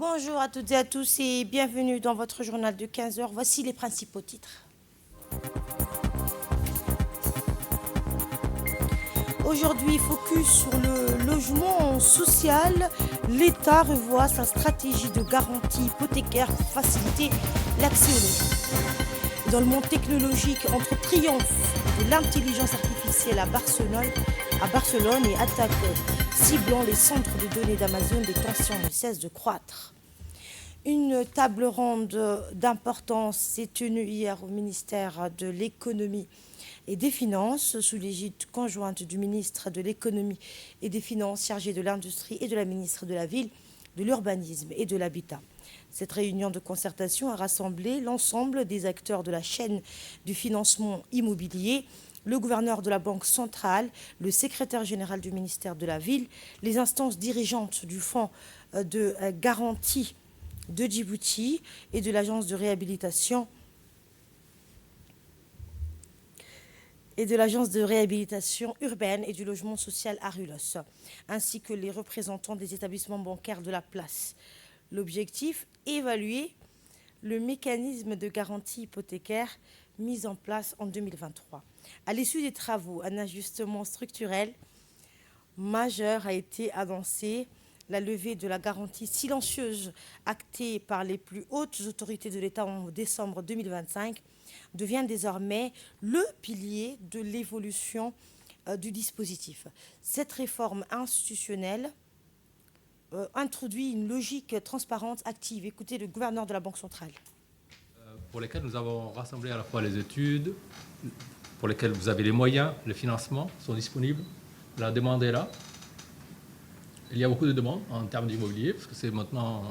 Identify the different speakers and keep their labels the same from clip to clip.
Speaker 1: Bonjour à toutes et à tous et bienvenue dans votre journal de 15 heures. Voici les principaux titres. Aujourd'hui, focus sur le logement social. L'État revoit sa stratégie de garantie hypothécaire pour faciliter l'accès au logement. Dans le monde technologique, entre triomphe de l'intelligence artificielle à Barcelone et attaque ciblant les centres de données d'Amazon, les tensions ne cessent de croître. Une table ronde d'importance s'est tenue hier au ministère de l'Économie et des Finances, sous l'égide conjointe du ministre de l'Économie et des Finances chargé de l'Industrie et de la ministre de la Ville, de l'Urbanisme et de l'Habitat. Cette réunion de concertation a rassemblé l'ensemble des acteurs de la chaîne du financement immobilier, le gouverneur de la Banque centrale, le secrétaire général du ministère de la Ville, les instances dirigeantes du Fonds de garantie de Djibouti et de l'Agence de réhabilitation urbaine et du logement social Arulos, ainsi que les représentants des établissements bancaires de la place. L'objectif, évaluer le mécanisme de garantie hypothécaire mis en place en 2023. À l'issue des travaux, un ajustement structurel majeur a été annoncé. La levée de la garantie silencieuse actée par les plus hautes autorités de l'État en décembre 2025 devient désormais le pilier de l'évolution du dispositif. Cette réforme institutionnelle introduit une logique transparente, active. Écoutez le gouverneur de la Banque centrale.
Speaker 2: Pour lesquels nous avons rassemblé à la fois les études, pour lesquelles vous avez les moyens, les financements sont disponibles. La demande est là. Il y a beaucoup de demandes en termes d'immobilier, parce que c'est maintenant,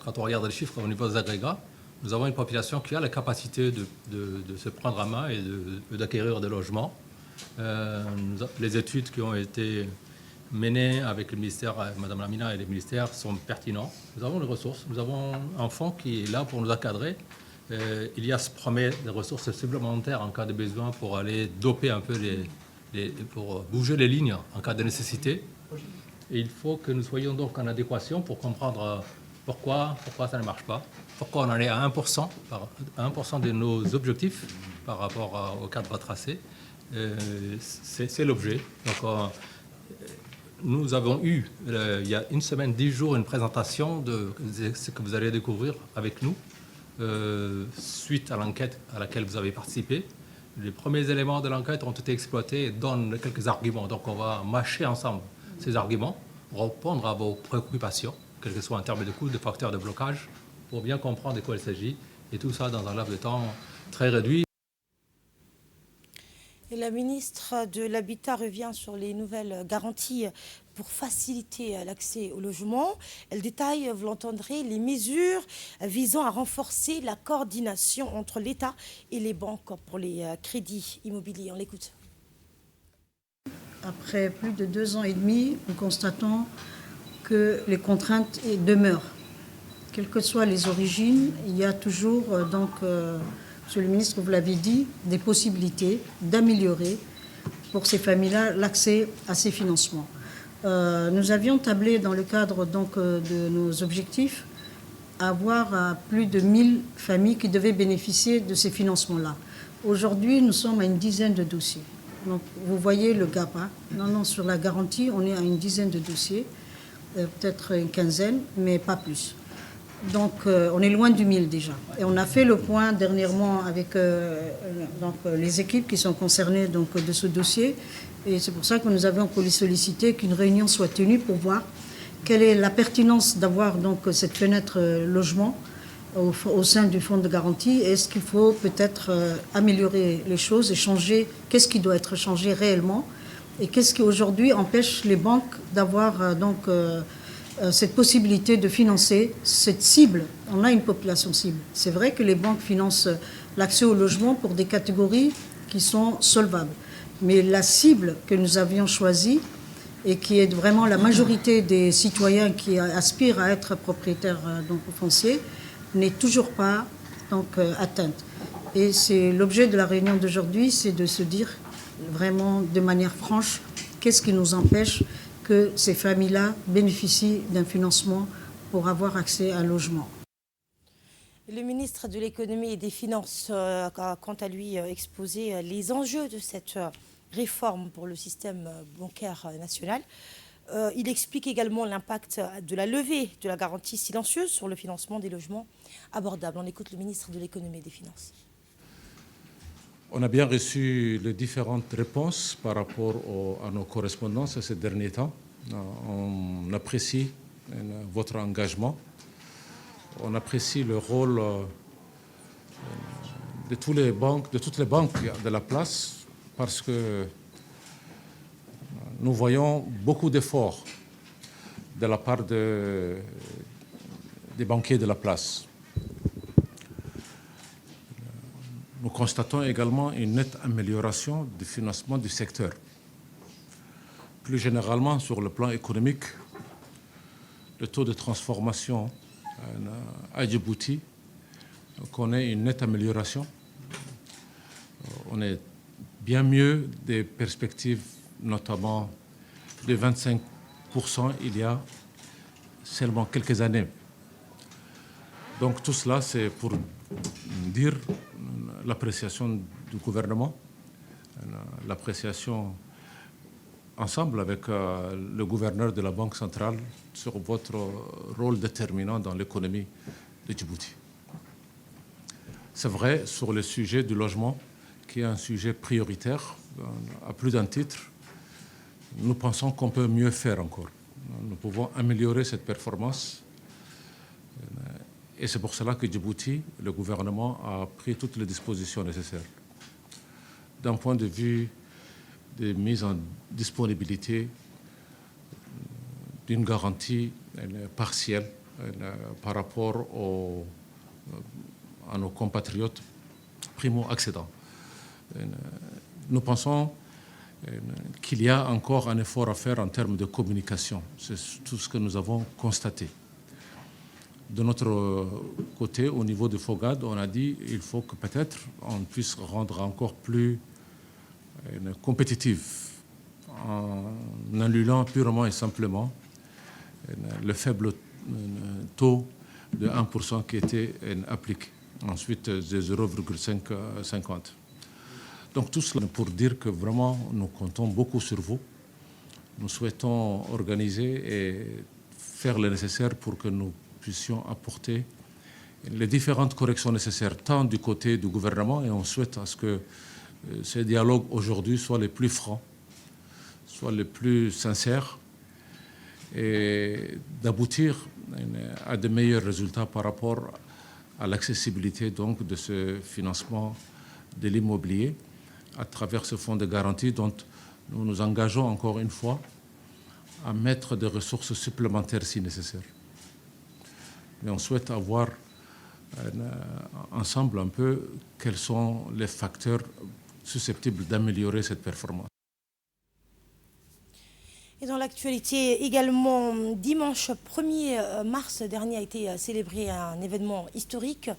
Speaker 2: quand on regarde les chiffres au niveau des agrégats, nous avons une population qui a la capacité de se prendre en main et d'acquérir des logements. Les études qui ont été menées avec le ministère, Mme Lamina et les ministères, sont pertinents. Nous avons les ressources, nous avons un fonds qui est là pour nous encadrer. Il y a ce promet des ressources supplémentaires en cas de besoin pour aller doper un peu pour bouger les lignes en cas de nécessité. Et il faut que nous soyons donc en adéquation pour comprendre pourquoi ça ne marche pas, pourquoi on en est à 1% de nos objectifs par rapport au cadre tracé. C'est l'objet. Donc, nous avons eu, il y a une semaine, 10 jours, une présentation de ce que vous allez découvrir avec nous, suite à l'enquête à laquelle vous avez participé. Les premiers éléments de l'enquête ont été exploités et donnent quelques arguments. Donc, on va mâcher ensemble ces arguments, répondre à vos préoccupations, quels que soient en termes de coûts, de facteurs de blocage, pour bien comprendre de quoi il s'agit, et tout ça dans un laps de temps très réduit.
Speaker 1: Et la ministre de l'Habitat revient sur les nouvelles garanties pour faciliter l'accès au logement. Elle détaille, vous l'entendrez, les mesures visant à renforcer la coordination entre l'État et les banques pour les crédits immobiliers. On l'écoute.
Speaker 3: Après plus de 2 ans et demi, nous constatons que les contraintes demeurent. Quelles que soient les origines, il y a toujours, Monsieur le ministre, vous l'avez dit, des possibilités d'améliorer pour ces familles-là l'accès à ces financements. Nous avions tablé dans le cadre de nos objectifs à avoir plus de 1000 familles qui devaient bénéficier de ces financements-là. Aujourd'hui, nous sommes à une dizaine de dossiers. Donc, vous voyez le gap. Non, sur la garantie, on est à une dizaine de dossiers, peut-être une quinzaine, mais pas plus. Donc, on est loin du 1000 déjà. Et on a fait le point dernièrement avec les équipes qui sont concernées de ce dossier. Et c'est pour ça que nous avions sollicité qu'une réunion soit tenue pour voir quelle est la pertinence d'avoir cette fenêtre logement au sein du fonds de garantie. Est-ce qu'il faut peut-être améliorer les choses et changer? Qu'est-ce qui doit être changé réellement? Et qu'est-ce qui aujourd'hui empêche les banques d'avoir cette possibilité de financer cette cible? On a une population cible. C'est vrai que les banques financent l'accès au logement pour des catégories qui sont solvables. Mais la cible que nous avions choisie et qui est vraiment la majorité des citoyens qui aspirent à être propriétaires fonciers, n'est toujours pas atteinte. Et c'est l'objet de la réunion d'aujourd'hui, c'est de se dire vraiment de manière franche qu'est-ce qui nous empêche que ces familles-là bénéficient d'un financement pour avoir accès à un logement.
Speaker 1: Le ministre de l'économie et des finances a quant à lui exposé les enjeux de cette réforme pour le système bancaire national. Il explique également l'impact de la levée de la garantie silencieuse sur le financement des logements abordables. On écoute le ministre de l'économie et des finances.
Speaker 4: On a bien reçu les différentes réponses par rapport à nos correspondances ces derniers temps. On apprécie votre engagement. On apprécie le rôle de toutes les banques de la place parce que nous voyons beaucoup d'efforts de la part des banquiers de la place. Nous constatons également une nette amélioration du financement du secteur. Plus généralement, sur le plan économique, le taux de transformation à Djibouti connaît une nette amélioration. On est bien mieux des perspectives, notamment de 25% il y a seulement quelques années. Donc tout cela, c'est pour dire l'appréciation du gouvernement, l'appréciation ensemble avec le gouverneur de la Banque centrale sur votre rôle déterminant dans l'économie de Djibouti. C'est vrai sur le sujet du logement, qui est un sujet prioritaire à plus d'un titre. Nous pensons qu'on peut mieux faire encore. Nous pouvons améliorer cette performance. Et c'est pour cela que Djibouti, le gouvernement, a pris toutes les dispositions nécessaires. D'un point de vue de mise en disponibilité d'une garantie partielle par rapport à nos compatriotes primo-accédants. Nous pensons qu'il y a encore un effort à faire en termes de communication. C'est tout ce que nous avons constaté. De notre côté, au niveau de FOGAD, on a dit qu'il faut que peut-être on puisse rendre encore plus compétitif en annulant purement et simplement le faible taux de 1% qui était appliqué, ensuite de 0,50. Donc tout cela pour dire que vraiment nous comptons beaucoup sur vous. Nous souhaitons organiser et faire le nécessaire pour que nous puissions apporter les différentes corrections nécessaires, tant du côté du gouvernement, et on souhaite à ce que ces dialogues aujourd'hui soient les plus francs, soient les plus sincères, et d'aboutir à de meilleurs résultats par rapport à l'accessibilité donc de ce financement de l'immobilier à travers ce fonds de garantie dont nous nous engageons encore une fois à mettre des ressources supplémentaires si nécessaire. Mais on souhaite avoir ensemble un peu quels sont les facteurs susceptibles d'améliorer cette performance.
Speaker 1: Et dans l'actualité également, dimanche 1er mars dernier a été célébré un événement historique,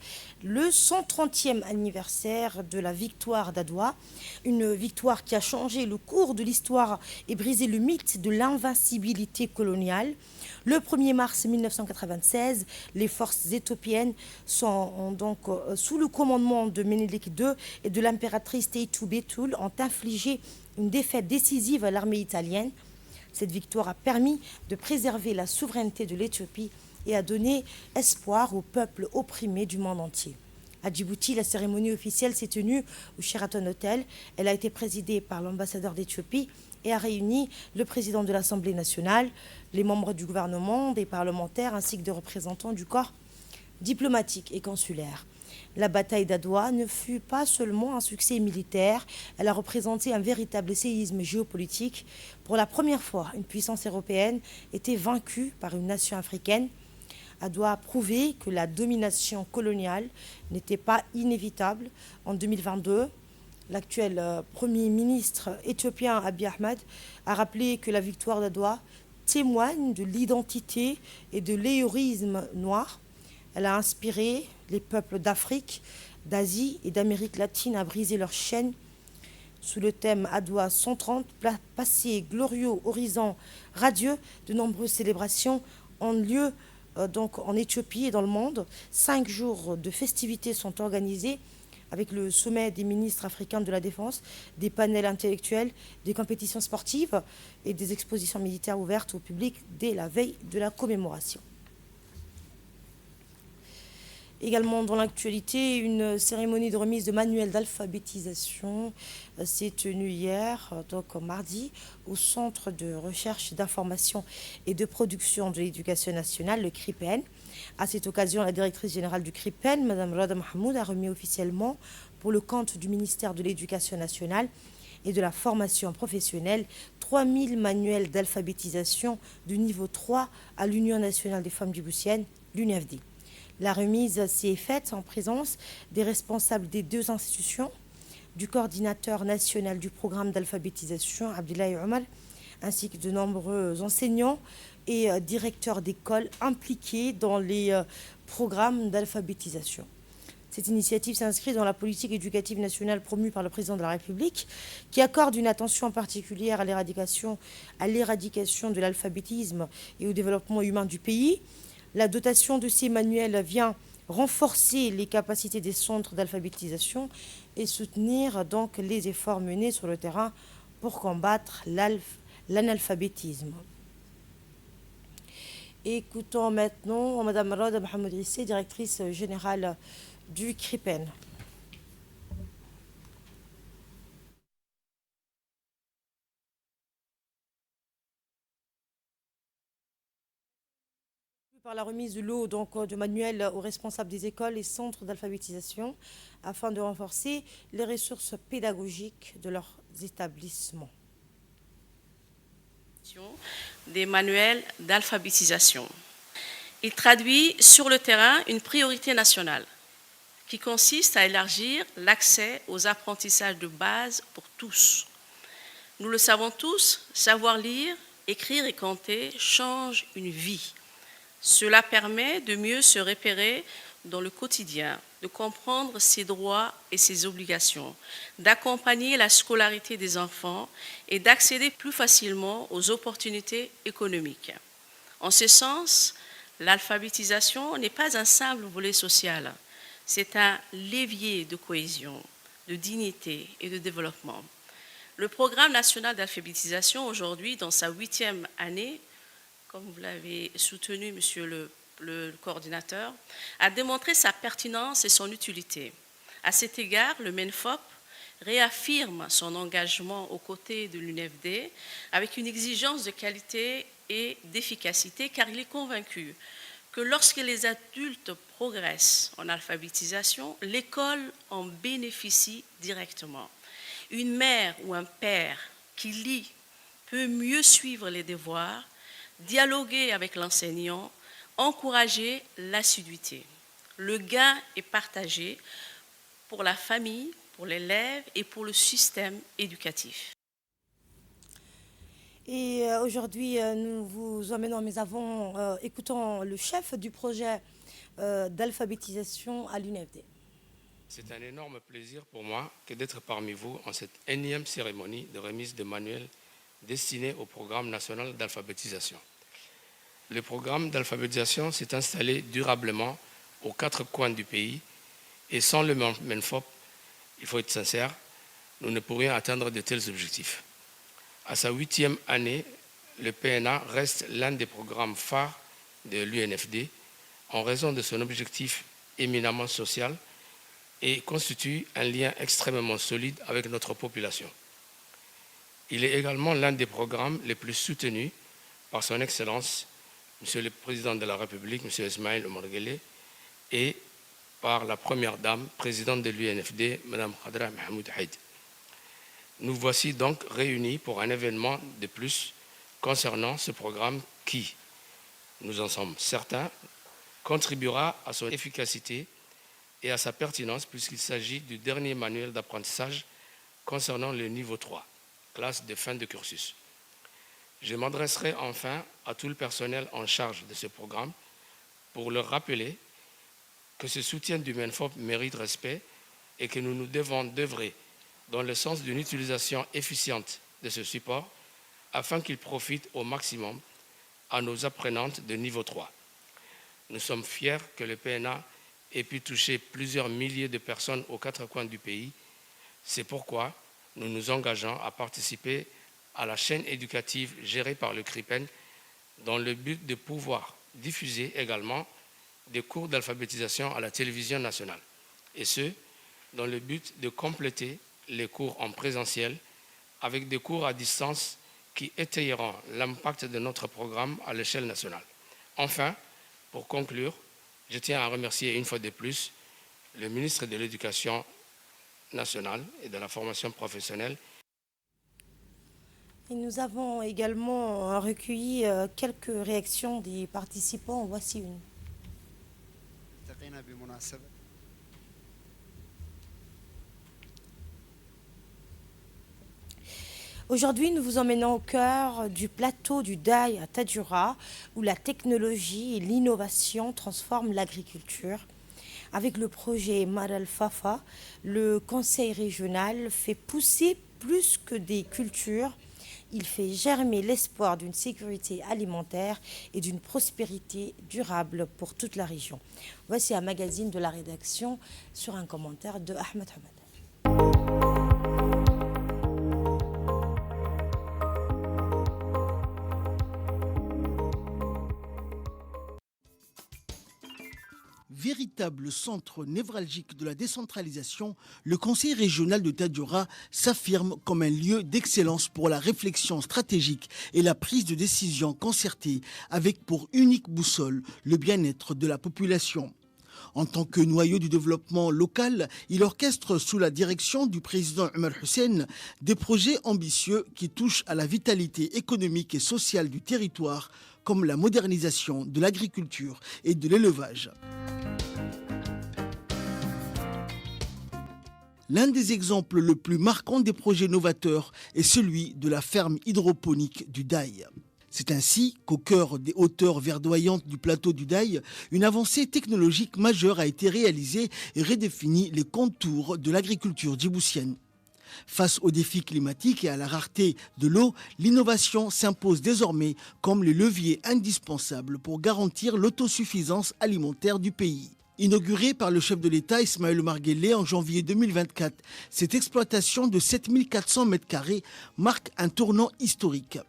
Speaker 1: le 130e anniversaire de la victoire d'Adwa. Une victoire qui a changé le cours de l'histoire et brisé le mythe de l'invincibilité coloniale. Le 1er mars 1996, les forces éthiopiennes sont donc sous le commandement de Ménélik II et de l'impératrice Teitu Betul ont infligé une défaite décisive à l'armée italienne. Cette victoire a permis de préserver la souveraineté de l'Éthiopie et a donné espoir aux peuples opprimés du monde entier. À Djibouti, la cérémonie officielle s'est tenue au Sheraton Hotel. Elle a été présidée par l'ambassadeur d'Éthiopie et a réuni le président de l'Assemblée nationale, les membres du gouvernement, des parlementaires ainsi que des représentants du corps diplomatique et consulaire. La bataille d'Adwa ne fut pas seulement un succès militaire, elle a représenté un véritable séisme géopolitique. Pour la première fois, une puissance européenne était vaincue par une nation africaine. Adwa a prouvé que la domination coloniale n'était pas inévitable. En 2022, l'actuel Premier ministre éthiopien Abiy Ahmed a rappelé que la victoire d'Adwa témoigne de l'identité et de l'héroïsme noir. Elle a inspiré les peuples d'Afrique, d'Asie et d'Amérique latine à briser leurs chaînes. Sous le thème Adwa 130, passé glorieux, horizon radieux, de nombreuses célébrations ont lieu donc en Éthiopie et dans le monde. 5 jours de festivités sont organisés avec le sommet des ministres africains de la Défense, des panels intellectuels, des compétitions sportives et des expositions militaires ouvertes au public dès la veille de la commémoration. Également dans l'actualité, une cérémonie de remise de manuels d'alphabétisation s'est tenue hier, donc mardi, au Centre de recherche d'information et de production de l'éducation nationale, le CRIPEN. À cette occasion, la directrice générale du CRIPEN, Mme Rada Mahmoud, a remis officiellement, pour le compte du ministère de l'Éducation nationale et de la formation professionnelle, 3000 manuels d'alphabétisation du niveau 3 à l'Union nationale des femmes djiboutiennes, l'UNFD. La remise s'est faite en présence des responsables des 2 institutions, du coordinateur national du programme d'alphabétisation, Abdoulaye Omar, ainsi que de nombreux enseignants et directeurs d'école impliqués dans les programmes d'alphabétisation. Cette initiative s'inscrit dans la politique éducative nationale promue par le président de la République, qui accorde une attention particulière à l'éradication de l'alphabétisme et au développement humain du pays. La dotation de ces manuels vient renforcer les capacités des centres d'alphabétisation et soutenir donc les efforts menés sur le terrain pour combattre l'analphabétisme. Écoutons maintenant Mme Rada Mohamed Rissé, directrice générale du CRIPEN. Par la remise de lot de manuels aux responsables des écoles et centres d'alphabétisation afin de renforcer les ressources pédagogiques de leurs établissements.
Speaker 5: Des manuels d'alphabétisation. Il traduit sur le terrain une priorité nationale qui consiste à élargir l'accès aux apprentissages de base pour tous. Nous le savons tous, savoir lire, écrire et compter change une vie. Cela permet de mieux se repérer dans le quotidien, de comprendre ses droits et ses obligations, d'accompagner la scolarité des enfants et d'accéder plus facilement aux opportunités économiques. En ce sens, l'alphabétisation n'est pas un simple volet social, c'est un levier de cohésion, de dignité et de développement. Le programme national d'alphabétisation, aujourd'hui, dans sa 8e année, comme vous l'avez soutenu, monsieur le coordinateur, a démontré sa pertinence et son utilité. À cet égard, le MENFOP réaffirme son engagement aux côtés de l'UNFD avec une exigence de qualité et d'efficacité, car il est convaincu que lorsque les adultes progressent en alphabétisation, l'école en bénéficie directement. Une mère ou un père qui lit peut mieux suivre les devoirs, dialoguer avec l'enseignant, encourager l'assiduité. Le gain est partagé pour la famille, pour l'élève et pour le système éducatif.
Speaker 1: Et aujourd'hui, nous vous emmenons, mais avant, écoutons le chef du projet d'alphabétisation à l'UNFD.
Speaker 6: C'est un énorme plaisir pour moi que d'être parmi vous en cette énième cérémonie de remise de manuels destinés au programme national d'alphabétisation. Le programme d'alphabétisation s'est installé durablement aux 4 coins du pays et sans le MENFOP, il faut être sincère, nous ne pourrions atteindre de tels objectifs. À sa 8e année, le PNA reste l'un des programmes phares de l'UNFD en raison de son objectif éminemment social et constitue un lien extrêmement solide avec notre population. Il est également l'un des programmes les plus soutenus par son Excellence, Monsieur le Président de la République, Monsieur Ismaël Omar Guelleh, et par la Première Dame, présidente de l'UNFD, Mme Khadra Mahmoud Haïd. Nous voici donc réunis pour un événement de plus concernant ce programme qui, nous en sommes certains, contribuera à son efficacité et à sa pertinence puisqu'il s'agit du dernier manuel d'apprentissage concernant le niveau 3, classe de fin de cursus. Je m'adresserai enfin à tout le personnel en charge de ce programme pour leur rappeler que ce soutien du MENFOP mérite respect et que nous nous devons d'œuvrer dans le sens d'une utilisation efficiente de ce support afin qu'il profite au maximum à nos apprenantes de niveau 3. nous sommes fiers que le PNA ait pu toucher plusieurs milliers de personnes aux quatre coins du pays. C'est pourquoi nous nous engageons à participer à la chaîne éducative gérée par le CRIPEN dans le but de pouvoir diffuser également des cours d'alphabétisation à la télévision nationale. Et ce, dans le but de compléter les cours en présentiel avec des cours à distance qui étayeront l'impact de notre programme à l'échelle nationale. Enfin, pour conclure, je tiens à remercier une fois de plus le ministre de l'Éducation nationale et de la formation professionnelle.
Speaker 1: Et nous avons également recueilli quelques réactions des participants. Voici une. Aujourd'hui, nous vous emmenons au cœur du plateau du Daï à Tadjoura, où la technologie et l'innovation transforment l'agriculture. Avec le projet Maral Fafa, le conseil régional fait pousser plus que des cultures. Il fait germer l'espoir d'une sécurité alimentaire et d'une prospérité durable pour toute la région. Voici un magazine de la rédaction sur un commentaire de Ahmed Hamad.
Speaker 7: Véritable centre névralgique de la décentralisation, le Conseil régional de Tadjoura s'affirme comme un lieu d'excellence pour la réflexion stratégique et la prise de décision concertée avec pour unique boussole le bien-être de la population. En tant que noyau du développement local, il orchestre sous la direction du président Omar Hussein des projets ambitieux qui touchent à la vitalité économique et sociale du territoire, comme la modernisation de l'agriculture et de l'élevage. L'un des exemples le plus marquants des projets novateurs est celui de la ferme hydroponique du Daï. C'est ainsi qu'au cœur des hauteurs verdoyantes du plateau du Daï, une avancée technologique majeure a été réalisée et redéfinit les contours de l'agriculture djiboutienne. Face aux défis climatiques et à la rareté de l'eau, l'innovation s'impose désormais comme le levier indispensable pour garantir l'autosuffisance alimentaire du pays. Inaugurée par le chef de l'État Ismaël Omar Guelleh en janvier 2024, cette exploitation de 7400 m² marque un tournant historique.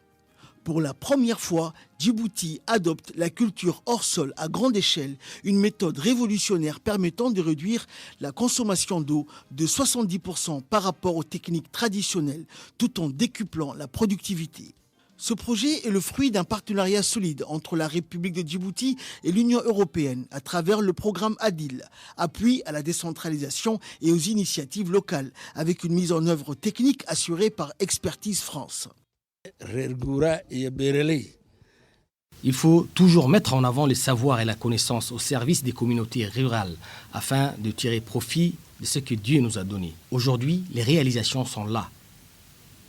Speaker 7: Pour la première fois, Djibouti adopte la culture hors sol à grande échelle, une méthode révolutionnaire permettant de réduire la consommation d'eau de 70% par rapport aux techniques traditionnelles, tout en décuplant la productivité. Ce projet est le fruit d'un partenariat solide entre la République de Djibouti et l'Union européenne à travers le programme ADIL, appui à la décentralisation et aux initiatives locales, avec une mise en œuvre technique assurée par Expertise France.
Speaker 8: Il faut toujours mettre en avant les savoirs et la connaissance au service des communautés rurales afin de tirer profit de ce que Dieu nous a donné. Aujourd'hui, les réalisations sont là,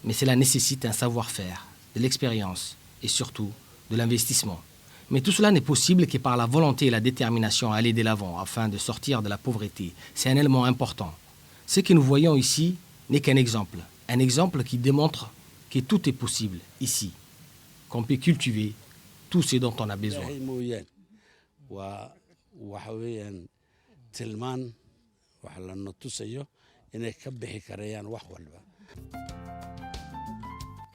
Speaker 8: mais cela nécessite un savoir-faire, de l'expérience et surtout de l'investissement. Mais tout cela n'est possible que par la volonté et la détermination à aller de l'avant afin de sortir de la pauvreté. C'est un élément important. Ce que nous voyons ici n'est qu'un exemple qui démontre que tout est possible ici, qu'on peut cultiver tout ce dont on a besoin.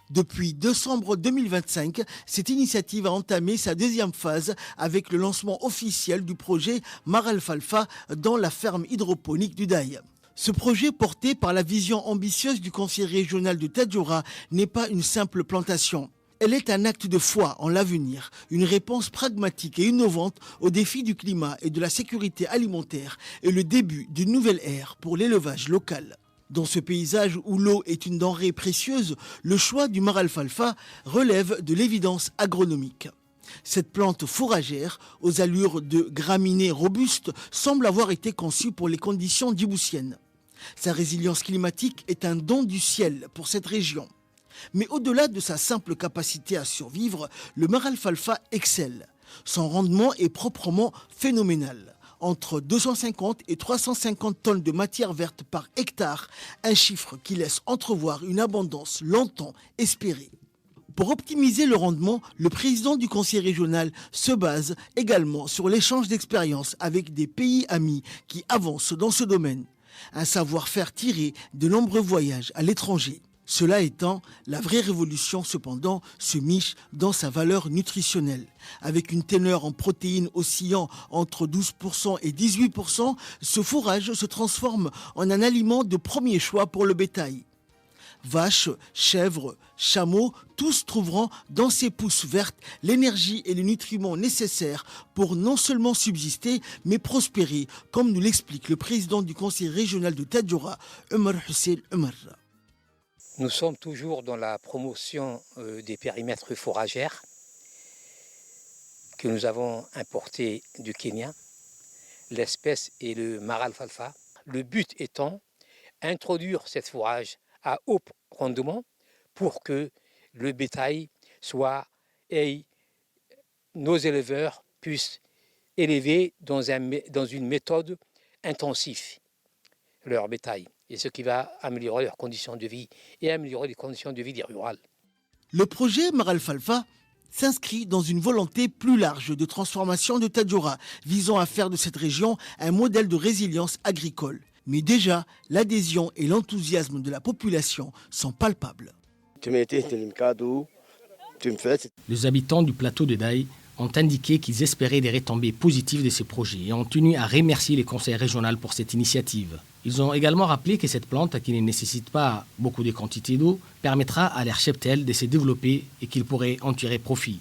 Speaker 7: Depuis décembre 2025, cette initiative a entamé sa deuxième phase avec le lancement officiel du projet Maral Fafa dans la ferme hydroponique du Daï. Ce projet, porté par la vision ambitieuse du conseil régional de Tadjoura, n'est pas une simple plantation. Elle est un acte de foi en l'avenir, une réponse pragmatique et innovante aux défis du climat et de la sécurité alimentaire et le début d'une nouvelle ère pour l'élevage local. Dans ce paysage où l'eau est une denrée précieuse, le choix du Maral Fafa relève de l'évidence agronomique. Cette plante fourragère, aux allures de graminée robuste, semble avoir été conçue pour les conditions djiboutiennes. Sa résilience climatique est un don du ciel pour cette région. Mais au-delà de sa simple capacité à survivre, le Maral Fafa excelle. Son rendement est proprement phénoménal. Entre 250 et 350 tonnes de matière verte par hectare, un chiffre qui laisse entrevoir une abondance longtemps espérée. Pour optimiser le rendement, le président du conseil régional se base également sur l'échange d'expériences avec des pays amis qui avancent dans ce domaine. Un savoir-faire tiré de nombreux voyages à l'étranger. Cela étant, la vraie révolution cependant se niche dans sa valeur nutritionnelle. Avec une teneur en protéines oscillant entre 12% et 18%, ce fourrage se transforme en un aliment de premier choix pour le bétail. Vaches, chèvres, chameaux, tous trouveront dans ces pousses vertes l'énergie et les nutriments nécessaires pour non seulement subsister, mais prospérer, comme nous l'explique le président du conseil régional de Tadjoura, Omar Hussein Omar.
Speaker 9: Nous sommes toujours dans la promotion des périmètres fourragères que nous avons importés du Kenya. L'espèce est le maralfalfa. Le but étant d'introduire cette fourrage à haut rendement pour que le bétail et nos éleveurs puissent élever dans une méthode intensive leur bétail, et ce qui va améliorer leurs conditions de vie et améliorer les conditions de vie des rurales.
Speaker 7: Le projet Maralfalfa s'inscrit dans une volonté plus large de transformation de Tadjoura, visant à faire de cette région un modèle de résilience agricole. Mais déjà, l'adhésion et l'enthousiasme de la population sont palpables.
Speaker 8: Les habitants du plateau de Daï ont indiqué qu'ils espéraient des retombées positives de ces projets et ont tenu à remercier les conseils régionaux pour cette initiative. Ils ont également rappelé que cette plante, qui ne nécessite pas beaucoup de quantité d'eau, permettra à leur cheptel de se développer et qu'ils pourraient en tirer profit.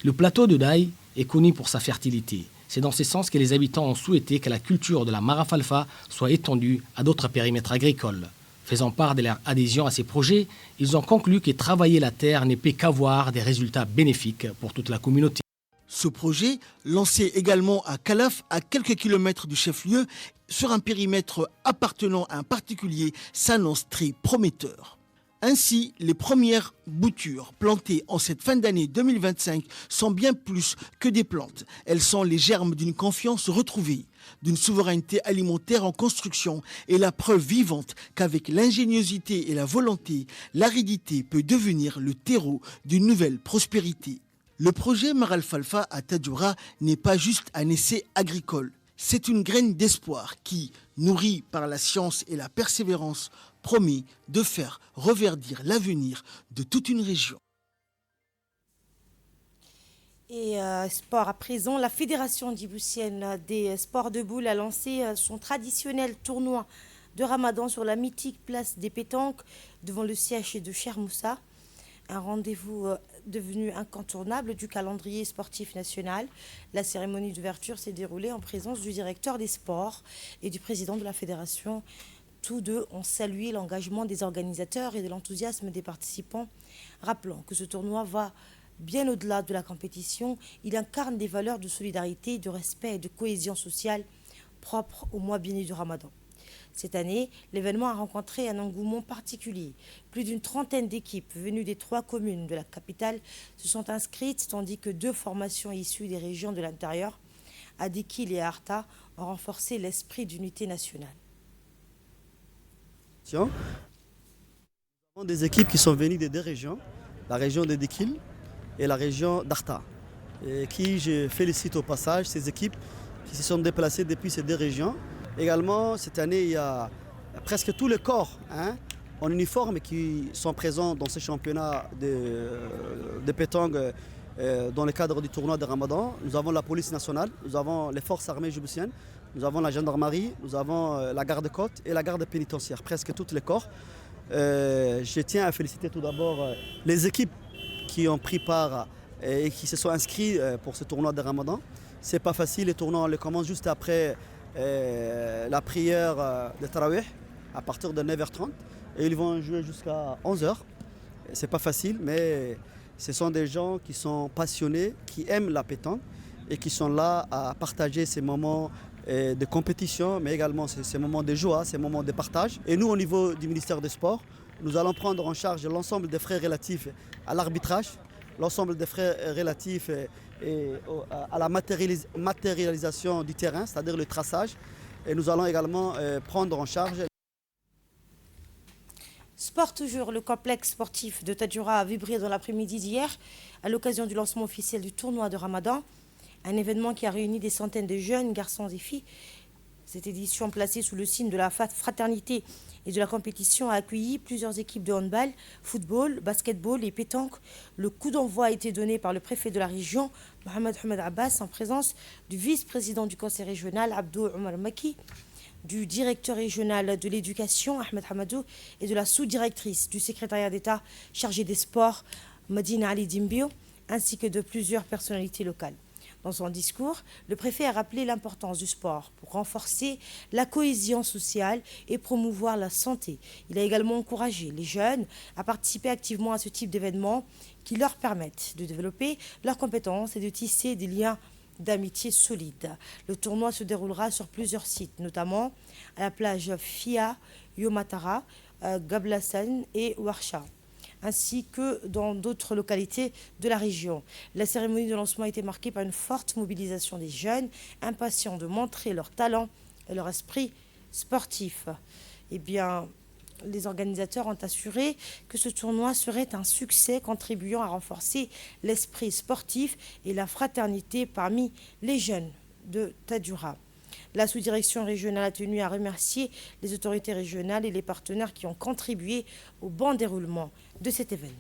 Speaker 8: Le plateau de Daï est connu pour sa fertilité. C'est dans ce sens que les habitants ont souhaité que la culture de la marafalfa soit étendue à d'autres périmètres agricoles. Faisant part de leur adhésion à ces projets, ils ont conclu que travailler la terre ne peut qu'avoir des résultats bénéfiques pour toute la communauté.
Speaker 7: Ce projet, lancé également à Kalaf, à quelques kilomètres du chef-lieu, sur un périmètre appartenant à un particulier, s'annonce très prometteur. Ainsi, les premières boutures plantées en cette fin d'année 2025 sont bien plus que des plantes. Elles sont les germes d'une confiance retrouvée, d'une souveraineté alimentaire en construction et la preuve vivante qu'avec l'ingéniosité et la volonté, l'aridité peut devenir le terreau d'une nouvelle prospérité. Le projet Maralfalfa à Tadjoura n'est pas juste un essai agricole. C'est une graine d'espoir qui, nourrie par la science et la persévérance, promet de faire reverdir l'avenir de toute une région.
Speaker 1: Et sport à présent, la Fédération djiboutienne des sports de boules a lancé son traditionnel tournoi de Ramadan sur la mythique place des Pétanques devant le siège de Cher Moussa. Un rendez-vous devenu incontournable du calendrier sportif national. La cérémonie d'ouverture s'est déroulée en présence du directeur des sports et du président de la fédération. Tous deux ont salué l'engagement des organisateurs et de l'enthousiasme des participants, rappelant que ce tournoi va bien au-delà de la compétition. Il incarne des valeurs de solidarité, de respect et de cohésion sociale propres au mois béni du Ramadan. Cette année, l'événement a rencontré un engouement particulier. Plus d'une trentaine d'équipes venues des 3 communes de la capitale se sont inscrites, tandis que 2 formations issues des régions de l'intérieur, Adikil et Arta, ont renforcé l'esprit d'unité nationale.
Speaker 10: Nous avons des équipes qui sont venues des 2 régions, la région d'Adikil et la région d'Arta, et qui je félicite au passage ces équipes qui se sont déplacées depuis ces 2 régions. Également, cette année, il y a presque tous les corps en uniforme qui sont présents dans ce championnat de pétanque dans le cadre du tournoi de Ramadan. Nous avons la police nationale, nous avons les forces armées djiboutiennes, nous avons la gendarmerie, nous avons la garde-côte et la garde pénitentiaire, presque tous les corps. Je tiens à féliciter tout d'abord les équipes qui ont pris part et qui se sont inscrits pour ce tournoi de Ramadan. C'est pas facile, les tournois on les commence juste après la prière de Tarawih à partir de 9h30 et ils vont jouer jusqu'à 11h. C'est pas facile, mais ce sont des gens qui sont passionnés, qui aiment la pétanque et qui sont là à partager ces moments de compétition, mais également ces moments de joie, ces moments de partage. Et nous, au niveau du ministère des Sports, nous allons prendre en charge l'ensemble des frais relatifs à l'arbitrage, l'ensemble des frais relatifs et à la matérialisation du terrain, c'est-à-dire le traçage. Et nous allons également prendre en charge.
Speaker 1: Sport toujours, le complexe sportif de Tadjoura a vibré dans l'après-midi d'hier à l'occasion du lancement officiel du tournoi de Ramadan, un événement qui a réuni des centaines de jeunes garçons et filles. Cette édition placée sous le signe de la fraternité et de la compétition a accueilli plusieurs équipes de handball, football, basketball et pétanque. Le coup d'envoi a été donné par le préfet de la région, Mohamed Ahmed Abbas, en présence du vice-président du conseil régional, Abdou Omar Maki, du directeur régional de l'éducation, Ahmed Hamadou, et de la sous-directrice du secrétariat d'État chargée des sports, Madina Ali Dimbio, ainsi que de plusieurs personnalités locales. Dans son discours, le préfet a rappelé l'importance du sport pour renforcer la cohésion sociale et promouvoir la santé. Il a également encouragé les jeunes à participer activement à ce type d'événements qui leur permettent de développer leurs compétences et de tisser des liens d'amitié solides. Le tournoi se déroulera sur plusieurs sites, notamment à la plage Fia, Yomatara, Gablassan et Warsha, ainsi que dans d'autres localités de la région. La cérémonie de lancement a été marquée par une forte mobilisation des jeunes, impatients de montrer leur talent et leur esprit sportif. Eh bien, les organisateurs ont assuré que ce tournoi serait un succès, contribuant à renforcer l'esprit sportif et la fraternité parmi les jeunes de Tadjoura. La sous-direction régionale a tenu à remercier les autorités régionales et les partenaires qui ont contribué au bon déroulement de cet événement.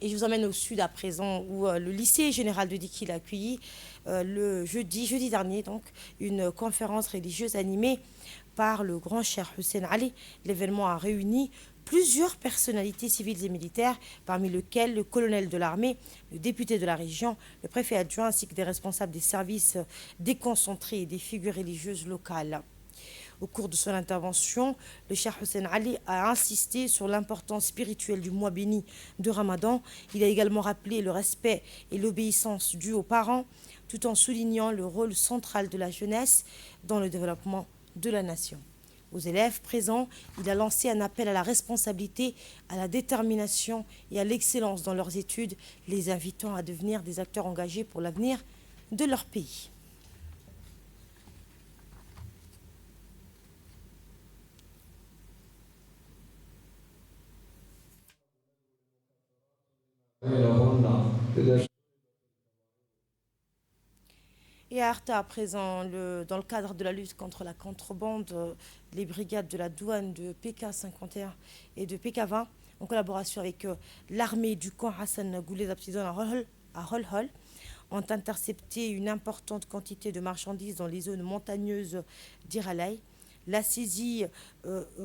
Speaker 1: Et je vous emmène au sud à présent, où le lycée général de Dikil a accueilli le jeudi dernier, donc, une conférence religieuse animée par le grand cheikh Hussein Ali. L'événement a réuni plusieurs personnalités civiles et militaires, parmi lesquelles le colonel de l'armée, le député de la région, le préfet adjoint, ainsi que des responsables des services déconcentrés et des figures religieuses locales. Au cours de son intervention, le cheikh Hussein Ali a insisté sur l'importance spirituelle du mois béni de Ramadan. Il a également rappelé le respect et l'obéissance due aux parents, tout en soulignant le rôle central de la jeunesse dans le développement de la nation. Aux élèves présents, il a lancé un appel à la responsabilité, à la détermination et à l'excellence dans leurs études, les invitant à devenir des acteurs engagés pour l'avenir de leur pays. Et à Arta, à présent, dans le cadre de la lutte contre la contrebande, les brigades de la douane de PK51 et de PK20, en collaboration avec l'armée du camp Hassan Goulet d'Abtizan à Holhol, ont intercepté une importante quantité de marchandises dans les zones montagneuses d'Iralay. La saisie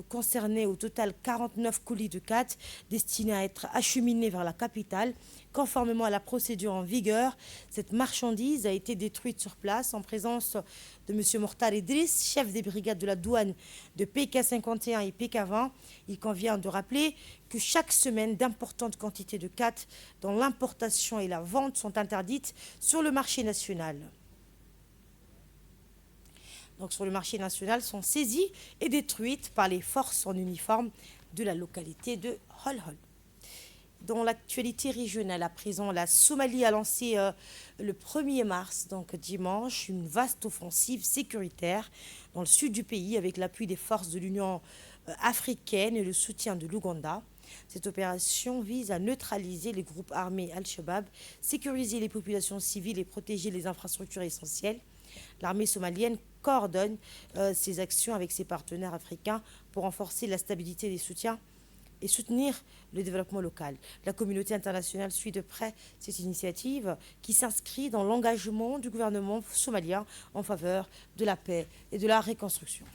Speaker 1: concernait au total 49 colis de khat destinés à être acheminés vers la capitale. Conformément à la procédure en vigueur, cette marchandise a été détruite sur place en présence de M. Mortar Idriss, chef des brigades de la douane de PK51 et PK20. Il convient de rappeler que chaque semaine, d'importantes quantités de khat dont l'importation et la vente sont interdites sur le marché national. Donc sur le marché national, sont saisies et détruites par les forces en uniforme de la localité de Holhol. Dans l'actualité régionale, à présent, la Somalie a lancé le 1er mars, donc dimanche, une vaste offensive sécuritaire dans le sud du pays avec l'appui des forces de l'Union africaine et le soutien de l'Ouganda. Cette opération vise à neutraliser les groupes armés Al-Shabaab, sécuriser les populations civiles et protéger les infrastructures essentielles. L'armée somalienne coordonne ses actions avec ses partenaires africains pour renforcer la stabilité des soutiens et soutenir le développement local. La communauté internationale suit de près cette initiative qui s'inscrit dans l'engagement du gouvernement somalien en faveur de la paix et de la reconstruction.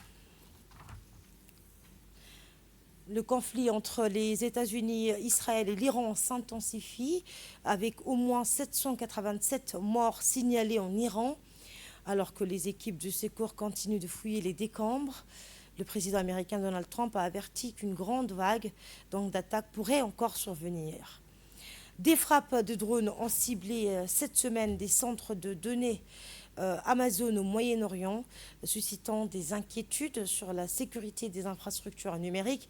Speaker 1: Le conflit entre les États-Unis, Israël et l'Iran s'intensifie avec au moins 787 morts signalés en Iran, alors que les équipes de secours continuent de fouiller les décombres. Le président américain Donald Trump a averti qu'une grande vague d'attaques pourrait encore survenir. Des frappes de drones ont ciblé cette semaine des centres de données Amazon au Moyen-Orient, suscitant des inquiétudes sur la sécurité des infrastructures numériques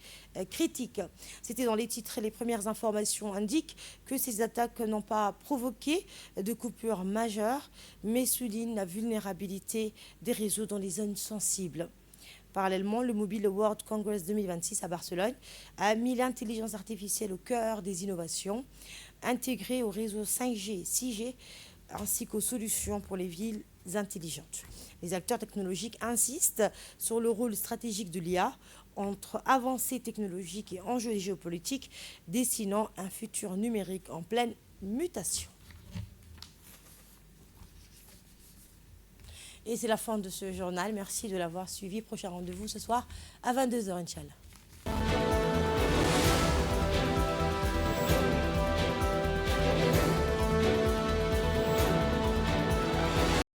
Speaker 1: critiques. C'était dans les titres. Les premières informations indiquent que ces attaques n'ont pas provoqué de coupures majeures, mais soulignent la vulnérabilité des réseaux dans les zones sensibles. Parallèlement, le Mobile World Congress 2026 à Barcelone a mis l'intelligence artificielle au cœur des innovations, intégrée au réseau 5G, 6G, ainsi qu'aux solutions pour les villes intelligentes. Les acteurs technologiques insistent sur le rôle stratégique de l'IA entre avancées technologiques et enjeux géopolitiques, dessinant un futur numérique en pleine mutation. Et c'est la fin de ce journal. Merci de l'avoir suivi. Prochain rendez-vous ce soir à 22h, Inch'Allah.